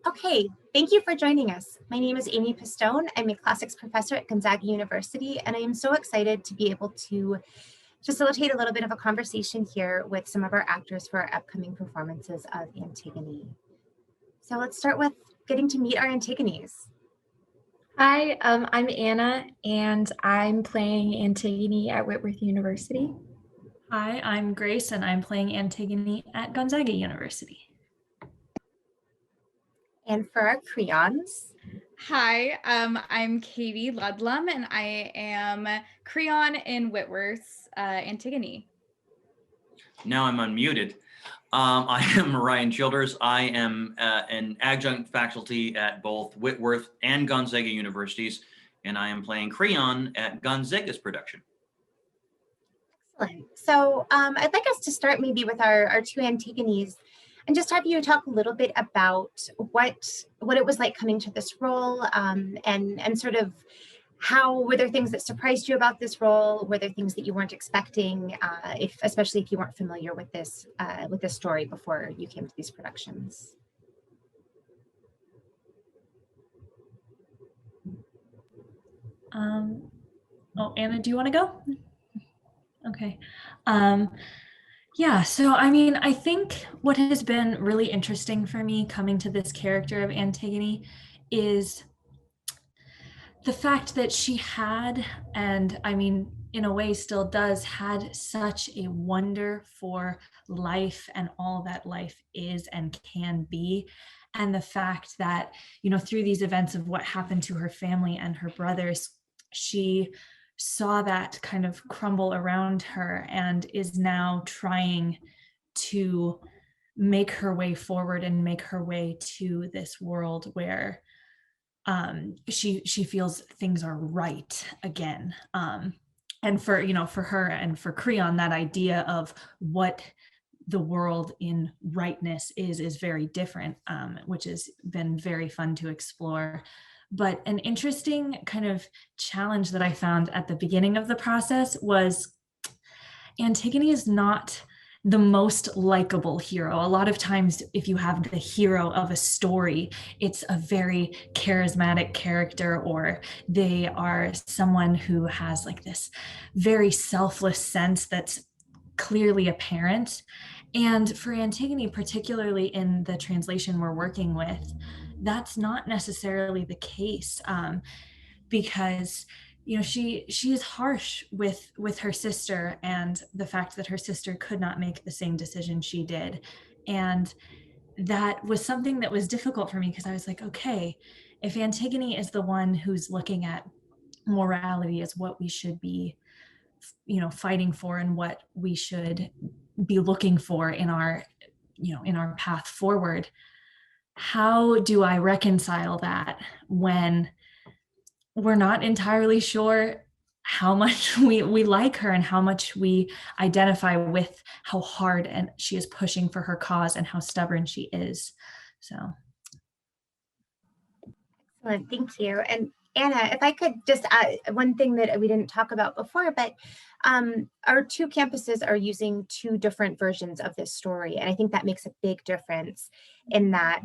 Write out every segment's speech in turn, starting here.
Okay, thank you for joining us. My name is Amy Pistone. I'm a classics professor at Gonzaga University, and I am so excited to be able to facilitate a little bit of a conversation here with some of our actors for our upcoming performances of Antigone. So let's start with getting to meet our Antigones. Hi, I'm Anna, and I'm playing Antigone at Whitworth University. Hi, I'm Grace, and I'm playing Antigone at Gonzaga University. And for our Creons. Hi, I'm Katie Ludlum, and I am Creon in Whitworth's Antigone. Now I'm unmuted. I am Ryan Childers. I am an adjunct faculty at both Whitworth and Gonzaga universities, and I am playing Creon at Gonzaga's production. Excellent. So I'd like us to start maybe with our two Antigones and just have you talk a little bit about what it was like coming to this role and sort of how were there things that surprised you about this role? Were there things that you weren't expecting, especially if you weren't familiar with this story before you came to these productions? Anna, do you want to go? Okay. Yeah, so I mean, I think what has been really interesting for me coming to this character of Antigone is the fact that she had, and I mean, in a way still does, had such a wonder for life and all that life is and can be. And the fact that, you know, through these events of what happened to her family and her brothers, she saw that kind of crumble around her and is now trying to make her way forward and make her way to this world where she feels things are right again. And for her and for Creon, that idea of what the world in rightness is very different, which has been very fun to explore. But an interesting kind of challenge that I found at the beginning of the process was Antigone is not the most likable hero. A lot of times, if you have the hero of a story, it's a very charismatic character, or they are someone who has like this very selfless sense that's clearly apparent. And for Antigone, particularly in the translation we're working with, that's not necessarily the case, because she is harsh with her sister, and the fact that her sister could not make the same decision she did. And that was something that was difficult for me, because I was like, okay, if Antigone is the one who's looking at morality as what we should be fighting for and what we should be looking for in our path forward, how do I reconcile that when we're not entirely sure how much we like her and how much we identify with how hard and she is pushing for her cause and how stubborn she is? So. Excellent, thank you. And Anna, if I could just add one thing that we didn't talk about before, but our two campuses are using two different versions of this story. And I think that makes a big difference in that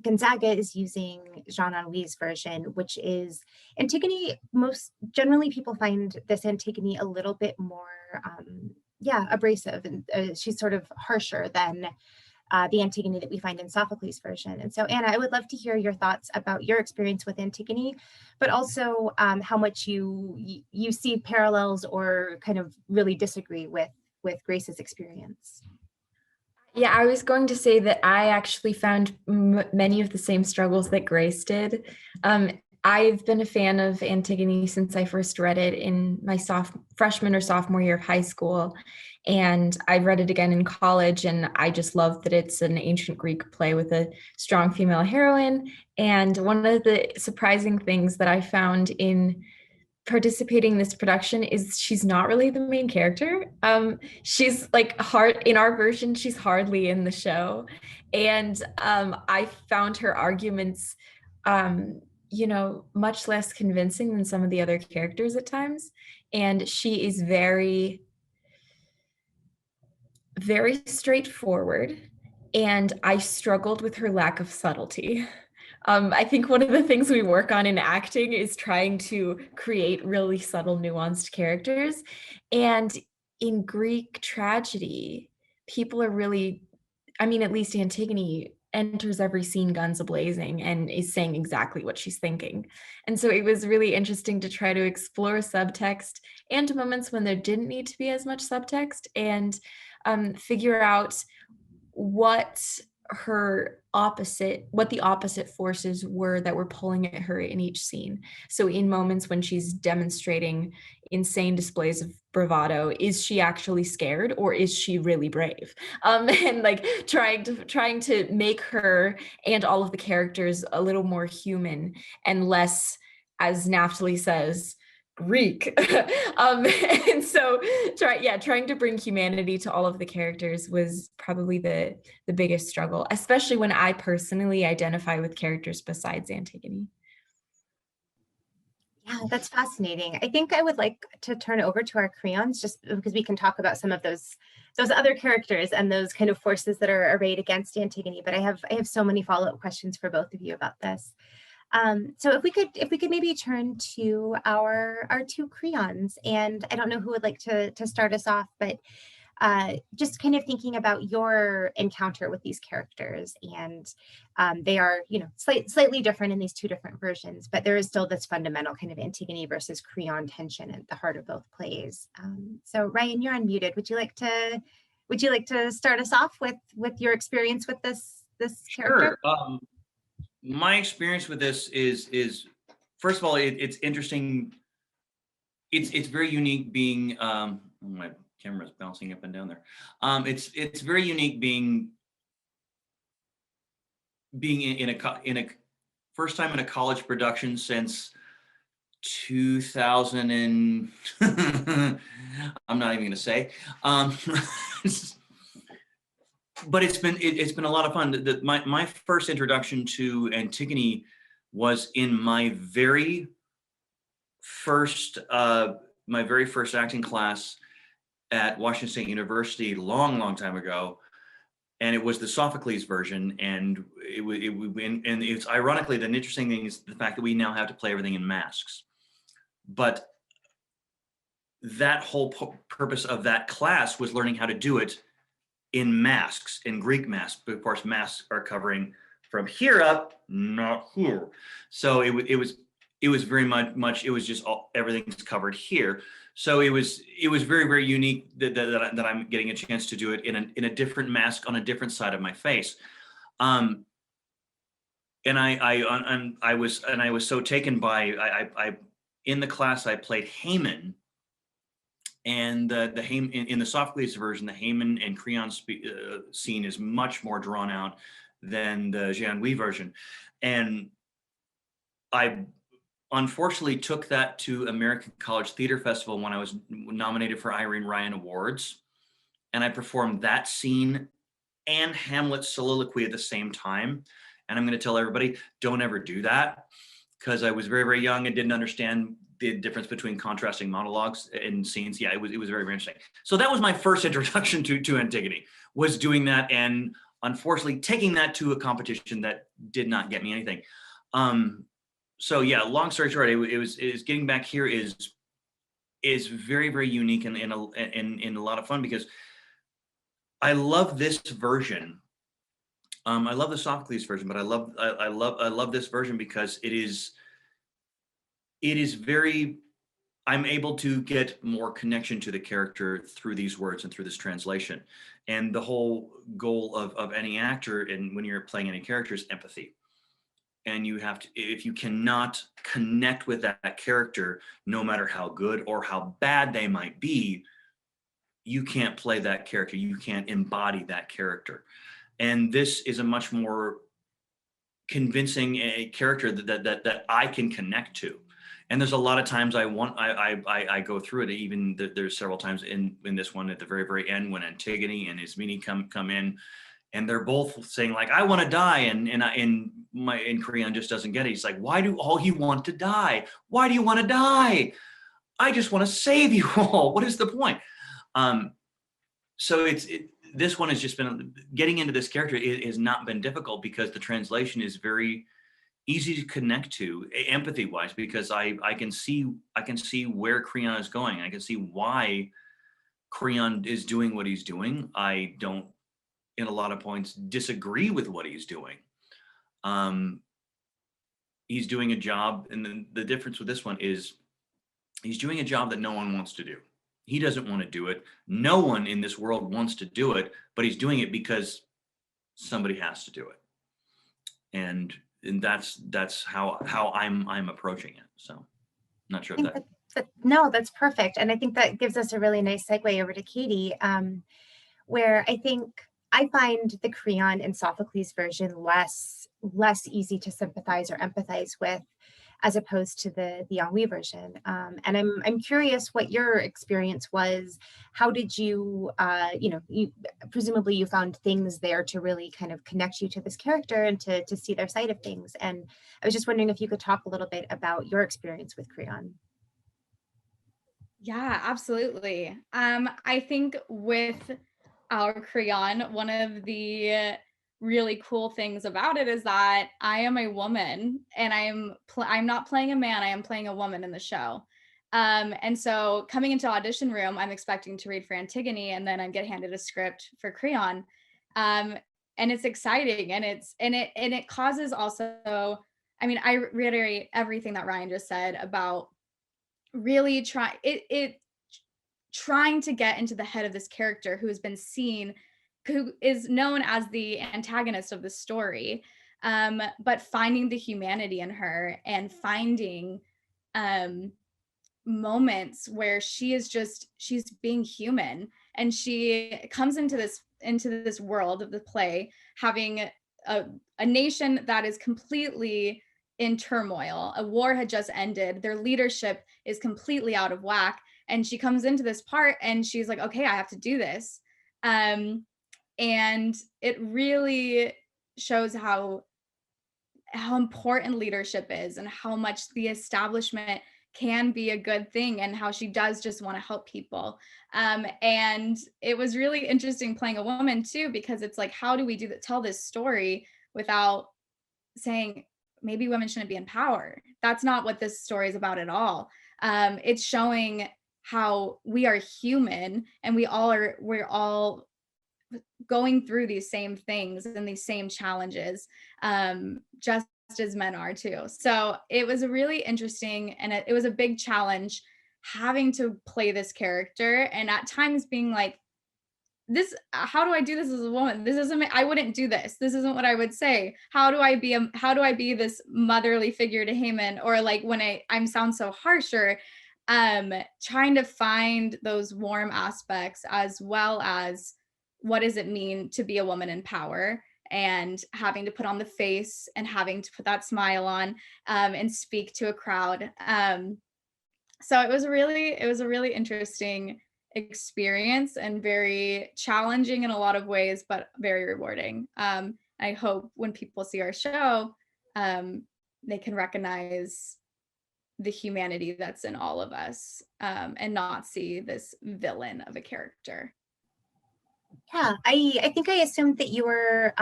Gonzaga is using Jean Anouill's version, which is Antigone. Most generally people find this Antigone a little bit more, abrasive, and she's sort of harsher than the Antigone that we find in Sophocles' version. And so, Anna, I would love to hear your thoughts about your experience with Antigone, but also how much you see parallels or kind of really disagree with Grace's experience. Yeah, I was going to say that I actually found many of the same struggles that Grace did. I've been a fan of Antigone since I first read it in my freshman or sophomore year of high school. And I read it again in college, and I just love that it's an ancient Greek play with a strong female heroine. And one of the surprising things that I found in participating in this production is she's not really the main character. She's like in our version, she's hardly in the show. And I found her arguments much less convincing than some of the other characters at times. And she is very, very straightforward. and I struggled with her lack of subtlety. I think one of the things we work on in acting is trying to create really subtle, nuanced characters. And in Greek tragedy, people are really, I mean, at least Antigone enters every scene guns a-blazing and is saying exactly what she's thinking. And so it was really interesting to try to explore subtext and moments when there didn't need to be as much subtext, and figure out what the opposite forces were that were pulling at her in each scene. So in moments when she's demonstrating insane displays of bravado, is she actually scared or is she really brave? And like trying to make her and all of the characters a little more human and less, as Naftali says, Greek. And so trying to bring humanity to all of the characters was probably the biggest struggle, especially when I personally identify with characters besides Antigone. Yeah, that's fascinating. I think I would like to turn over to our Creons just because we can talk about some of those other characters and those kind of forces that are arrayed against Antigone. But I have so many follow-up questions for both of you about this. So if we could maybe turn to our two Creons, and I don't know who would like to start us off, but just kind of thinking about your encounter with these characters, and they are, slightly different in these two different versions, but there is still this fundamental kind of Antigone versus Creon tension at the heart of both plays. So Ryan, you're unmuted. Would you like to start us off with your experience with this character? Sure. My experience with this is first of all, it's interesting. It's very unique being my camera's bouncing up and down there. It's very unique being in a first time in a college production since 2000 and I'm not even going to say. But it's been a lot of fun. My first introduction to Antigone was in my very first acting class at Washington State University, long time ago, and it was the Sophocles version. And it's ironically, the interesting thing is the fact that we now have to play everything in masks. But that whole purpose of that class was learning how to do it in masks, in Greek masks. But of course, masks are covering from here up, not here. So it was very much. It was just everything's covered here. So it was very, very unique that I'm getting a chance to do it in a different mask on a different side of my face. And I was so taken by I in the class I played Haman. And the Haman in the Sophocles version, the Haman and Creon scene is much more drawn out than the Anouihl version. And I unfortunately took that to American College Theater Festival when I was nominated for Irene Ryan Awards. And I performed that scene and Hamlet's soliloquy at the same time. And I'm going to tell everybody, don't ever do that, because I was very, very young and didn't understand the difference between contrasting monologues and scenes. Yeah, it was very, very interesting. So that was my first introduction to Antigone, was doing that, and unfortunately taking that to a competition that did not get me anything. So yeah, long story short, it was getting back here is very, very unique and in a lot of fun, because I love this version. I love the Sophocles version, but I love this version because it is very, I'm able to get more connection to the character through these words and through this translation. And the whole goal of any actor, and when you're playing any character, is empathy. And you have to, if you cannot connect with that character, no matter how good or how bad they might be, you can't play that character. You can't embody that character. And this is a much more convincing a character that I can connect to. And there's a lot of times I go through it. Even there's several times in this one at the very, very end when Antigone and Ismene come in, and they're both saying like, I want to die. And Creon just doesn't get it. He's like, why do all you want to die? Why do you want to die? I just want to save you all. What is the point? So this one has just been, getting into this character has not been difficult because the translation is very easy to connect to empathy wise, because I can see where Creon is going. I can see why Creon is doing what he's doing. I don't, in a lot of points, disagree with what he's doing. He's doing a job, and the difference with this one is he's doing a job that no one wants to do. He doesn't want to do it. No one in this world wants to do it, but he's doing it because somebody has to do it. And that's how I'm approaching it. So not sure if that. No, that's perfect. And I think that gives us a really nice segue over to Katie, where I think I find the Creon and Sophocles version less easy to sympathize or empathize with, as opposed to the Anouihl version. And I'm curious what your experience was. How did you, presumably you found things there to really kind of connect you to this character and to see their side of things. And I was just wondering if you could talk a little bit about your experience with Creon. Yeah, absolutely. I think with our Creon, one of the really cool things about it is that I am a woman, and I'm not playing a man, I am playing a woman in the show. And so coming into audition room, I'm expecting to read for Antigone, and then I get handed a script for Creon. And it's exciting, and it causes also, I mean, I reiterate everything that Ryan just said about really trying to get into the head of this character who has been seen, who is known as the antagonist of the story, but finding the humanity in her and finding moments where she's being human, and she comes into this world of the play having a nation that is completely in turmoil. A war had just ended. Their leadership is completely out of whack. And she comes into this part and she's like, okay, I have to do this. And it really shows how important leadership is and how much the establishment can be a good thing, and how she does just want to help people. And it was really interesting playing a woman too, because it's like, how do we tell this story without saying maybe women shouldn't be in power? That's not what this story is about at all. It's showing how we are human, and we're all going through these same things and these same challenges, just as men are too. So it was a really interesting, and it was a big challenge having to play this character, and at times being like, this, how do I do this as a woman? This isn't, I wouldn't do this. This isn't what I would say. How do I be this motherly figure to Haman? Or like when I'm sound so harsh, or trying to find those warm aspects, as well as what does it mean to be a woman in power, and having to put on the face and having to put that smile on, and speak to a crowd. So it was a really interesting experience, and very challenging in a lot of ways, but very rewarding. I hope when people see our show, they can recognize the humanity that's in all of us, and not see this villain of a character. Yeah, I think I assumed that you were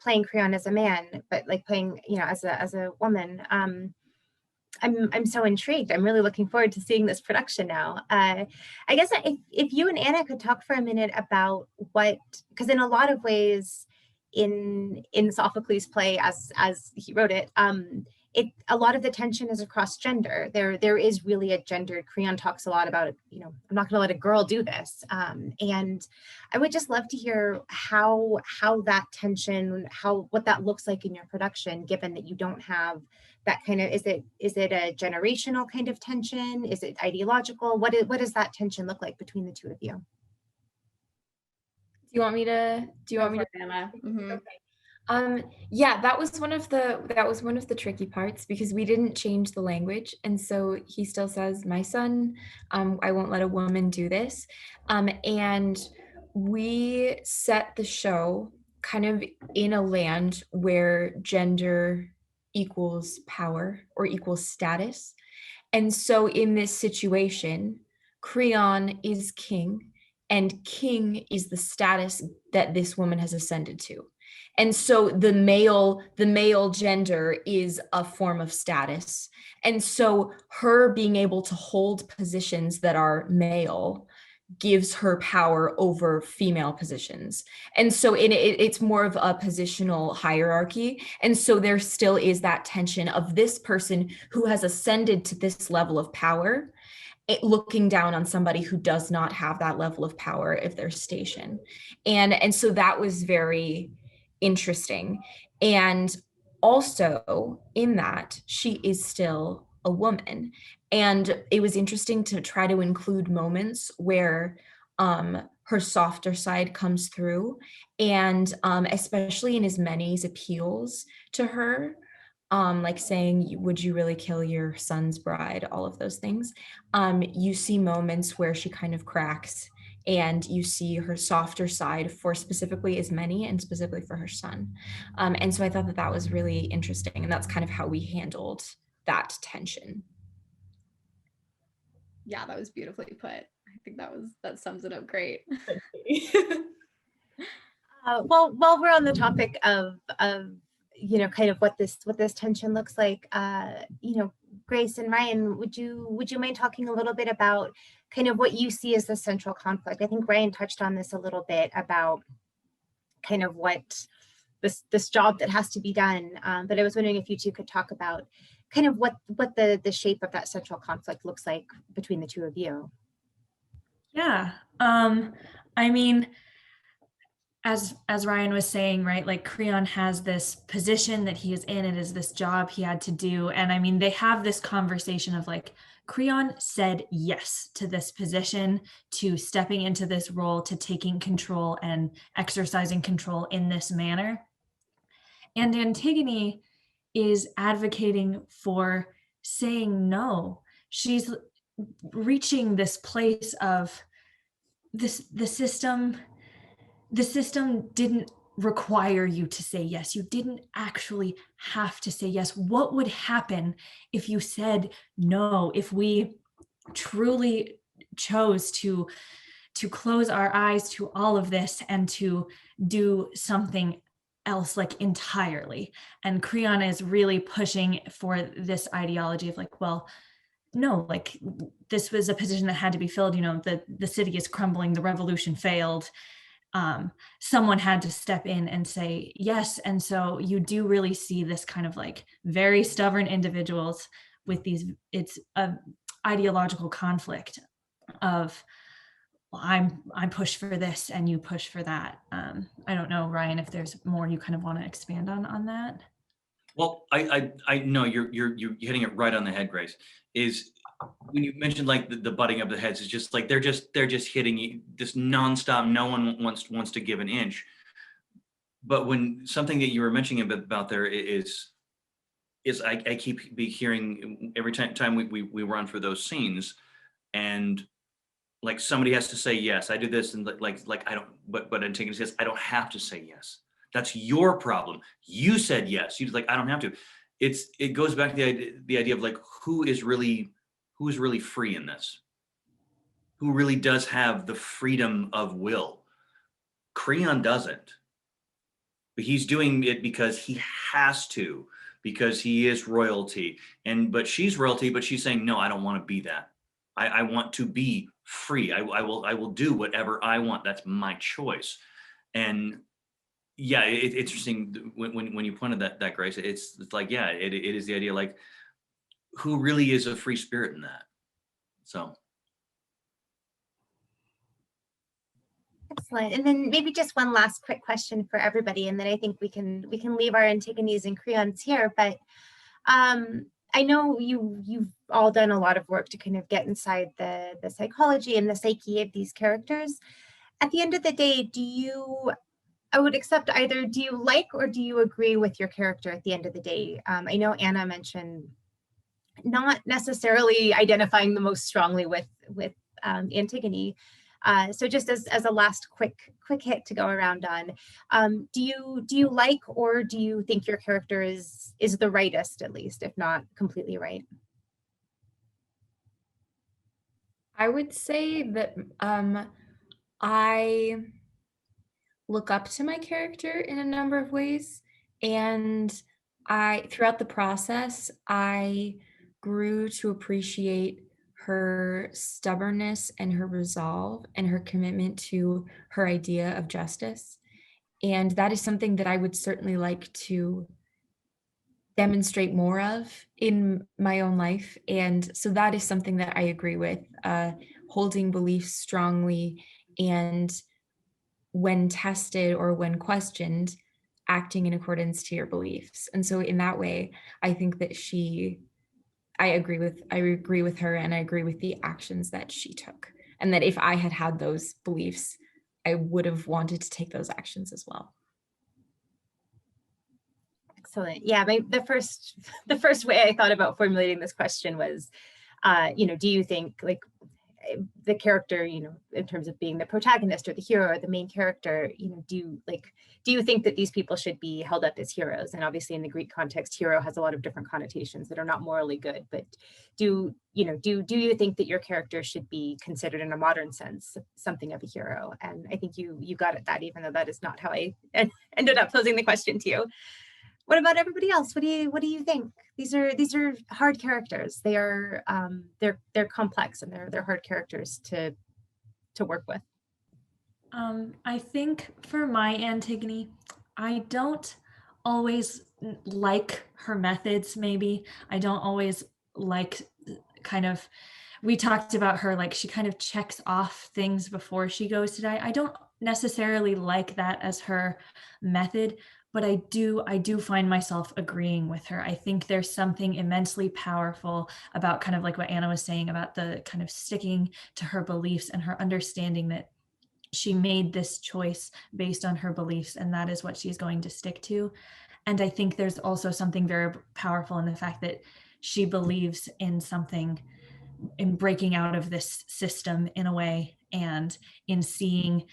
playing Creon as a man, but like playing, as a woman. I'm so intrigued. I'm really looking forward to seeing this production now. I guess if you and Anna could talk for a minute about because in a lot of ways in Sophocles' play, as he wrote it, a lot of the tension is across gender. There is really a gendered. Creon talks a lot about, I'm not going to let a girl do this. And I would just love to hear how that tension, what that looks like in your production, given that you don't have that kind of, is it a generational kind of tension? Is it ideological? What does that tension look like between the two of you? Do you want me to? Anna? Mm-hmm. Okay. Yeah, that was one of the tricky parts, because we didn't change the language, and so he still says, "My son, I won't let a woman do this," and we set the show kind of in a land where gender equals power or equals status, and so in this situation, Creon is king, and king is the status that this woman has ascended to. And so the male gender is a form of status. And so her being able to hold positions that are male gives her power over female positions. And so it's more of a positional hierarchy. And so there still is that tension of this person who has ascended to this level of power, looking down on somebody who does not have that level of power if they're stationed. And so that was very interesting. And also in that, she is still a woman. And it was interesting to try to include moments where her softer side comes through, and especially in Ismene's appeals to her, like saying, would you really kill your son's bride, all of those things. You see moments where she kind of cracks, and you see her softer side for specifically Ismene and specifically for her son. And so I thought that was really interesting, and that's kind of how we handled that tension. Yeah, that was beautifully put. I think that sums it up great. Well, while we're on the topic of kind of what this tension looks like, Grace and Ryan, would you mind talking a little bit about kind of what you see as the central conflict? I think Ryan touched on this a little bit about kind of what this job that has to be done, but I was wondering if you two could talk about kind of what the shape of that central conflict looks like between the two of you. Yeah, I mean, as Ryan was saying, right, like Creon has this position that he is in, it is this job he had to do. And I mean, they have this conversation of like, Creon said yes to this position, to stepping into this role, to taking control and exercising control in this manner. And Antigone is advocating for saying no. She's reaching this place of the system didn't require you to say yes. You didn't actually have to say yes. What would happen if you said no? If we truly chose to close our eyes to all of this and to do something else, like entirely? And Creon is really pushing for this ideology of like, well, no, like this was a position that had to be filled. The city is crumbling, the revolution failed. Someone had to step in and say yes. And so you do really see this kind of like very stubborn individuals with it's a ideological conflict of, well, I'm pushed for this and you push for that. I don't know, Ryan, if there's more you kind of want to expand on that. Well, I know you're hitting it right on the head, Grace. Is when you mentioned like the butting of the heads, is just like they're just hitting you this nonstop. No one wants to give an inch. But when something that you were mentioning about there is I keep hearing every time we run through those scenes, and like somebody has to say yes, I do this, and like I don't, but Antigone says I don't have to say yes. That's your problem. You said yes. You like I don't have to. It goes back to the idea of like who is really free in this? Who really does have the freedom of will? Creon doesn't. But he's doing it because he has to, because he is royalty. But she's royalty, but she's saying, no, I don't want to be that. I want to be free. I will do whatever I want. That's my choice. And yeah, it's interesting when you pointed that Grace. It's like, yeah, it is the idea like who really is a free spirit in that. So. Excellent. And then maybe just one last quick question for everybody, and then I think we can leave our Antigones and Creons here. But I know you've all done a lot of work to kind of get inside the psychology and the psyche of these characters. At the end of the day, I would accept either, do you like or do you agree with your character at the end of the day? I know Anna mentioned not necessarily identifying the most strongly with Antigone. So just as a last quick hit to go around on, do you like or do you think your character is the rightest, at least, if not completely right? I would say that I look up to my character in a number of ways, and throughout the process, I grew to appreciate her stubbornness and her resolve and her commitment to her idea of justice. And that is something that I would certainly like to demonstrate more of in my own life. And so that is something that I agree with, holding beliefs strongly, and when tested or when questioned, acting in accordance to your beliefs. And so in that way, I think that I agree with her, and I agree with the actions that she took. And that if I had had those beliefs, I would have wanted to take those actions as well. Excellent. Yeah, the first way I thought about formulating this question was, do you think, like, the character, in terms of being the protagonist or the hero or the main character, do you think that these people should be held up as heroes? And obviously in the Greek context, hero has a lot of different connotations that are not morally good, but do you think that your character should be considered in a modern sense something of a hero? And I think you got at that, even though that is not how I ended up posing the question to you. What about everybody else? What do you think? These are hard characters. They are they're complex, and they're hard characters to work with. I think for my Antigone, I don't always like her methods. Maybe I don't always like we talked about her, like she kind of checks off things before she goes to die. I don't necessarily like that as her method, but I do find myself agreeing with her. I think there's something immensely powerful about kind of like what Anna was saying about the kind of sticking to her beliefs and her understanding that she made this choice based on her beliefs, and that is what she's going to stick to. And I think there's also something very powerful in the fact that she believes in something, in breaking out of this system in a way, and in seeing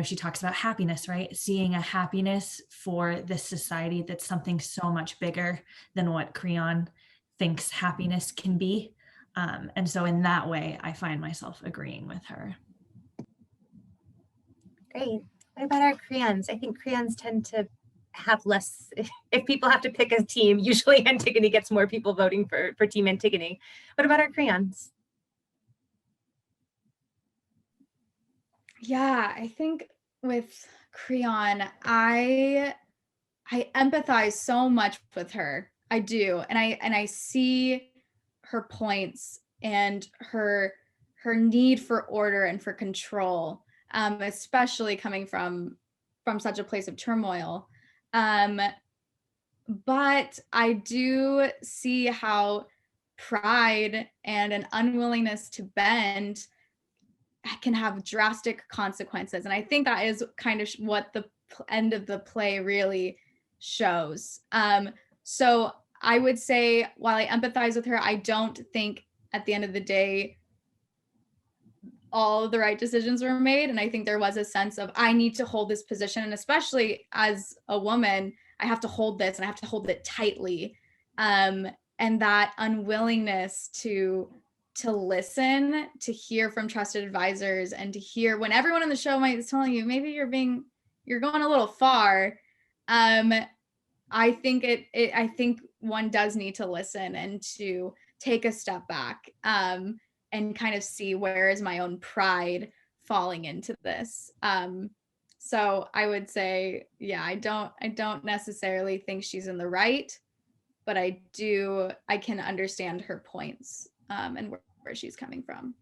she talks about happiness, right? Seeing a happiness for this society that's something so much bigger than what Creon thinks happiness can be. And so in that way, I find myself agreeing with her. Great. What about our Creons? I think Creons tend to have less, if people have to pick a team, usually Antigone gets more people voting for Team Antigone. What about our Creons? Yeah, I think with Creon, I empathize so much with her. I do. And I see her points and her need for order and for control, especially coming from such a place of turmoil. But I do see how pride and an unwillingness to bend can have drastic consequences. And I think that is kind of what the end of the play really shows. So I would say, while I empathize with her, I don't think at the end of the day, all of the right decisions were made. And I think there was a sense of, I need to hold this position. And especially as a woman, I have to hold this, and I have to hold it tightly. And that unwillingness to listen, to hear from trusted advisors, and to hear when everyone on the show might be telling you, maybe you're going a little far. I think I think one does need to listen and to take a step back, and kind of see, where is my own pride falling into this. So I would say, yeah, I don't necessarily think she's in the right, but I can understand her points, and where she's coming from.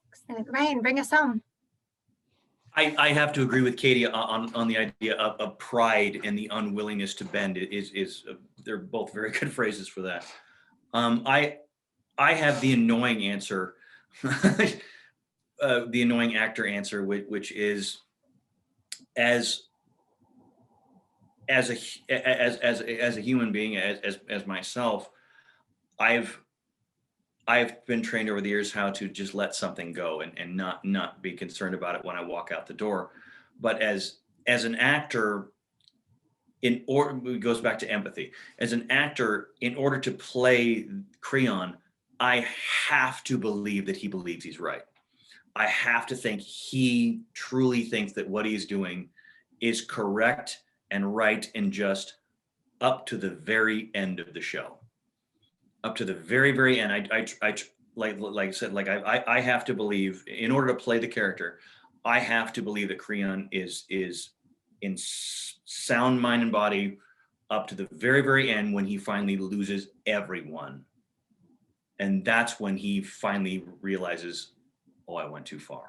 Excellent. Ryan, bring us home. I have to agree with Katie on the idea of pride and the unwillingness to bend. They're both very good phrases for that. I have the annoying answer, the annoying actor answer, which is as a human being, as myself, I've been trained over the years how to just let something go and not be concerned about it when I walk out the door. But as an actor, it goes back to empathy. As an actor, in order to play Creon, I have to believe that he believes he's right. I have to think he truly thinks that what he's doing is correct and right and just up to the very end of the show. Up to the very, very end. I like I said, like I have to believe, in order to play the character, I have to believe that Creon is in sound mind and body up to the very, very end, when he finally loses everyone. And that's when he finally realizes, oh, I went too far.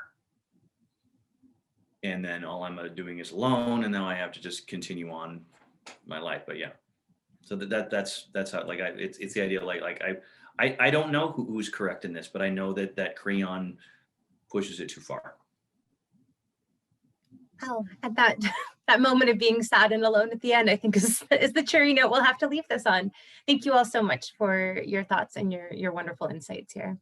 And then all I'm doing is alone, and now I have to just continue on my life. But yeah, so that's how, like, it's the idea, like I don't know who's correct in this, but I know that Creon pushes it too far. Well, at that moment of being sad and alone at the end, I think is the cheery note we'll have to leave this on. Thank you all so much for your thoughts and your wonderful insights here.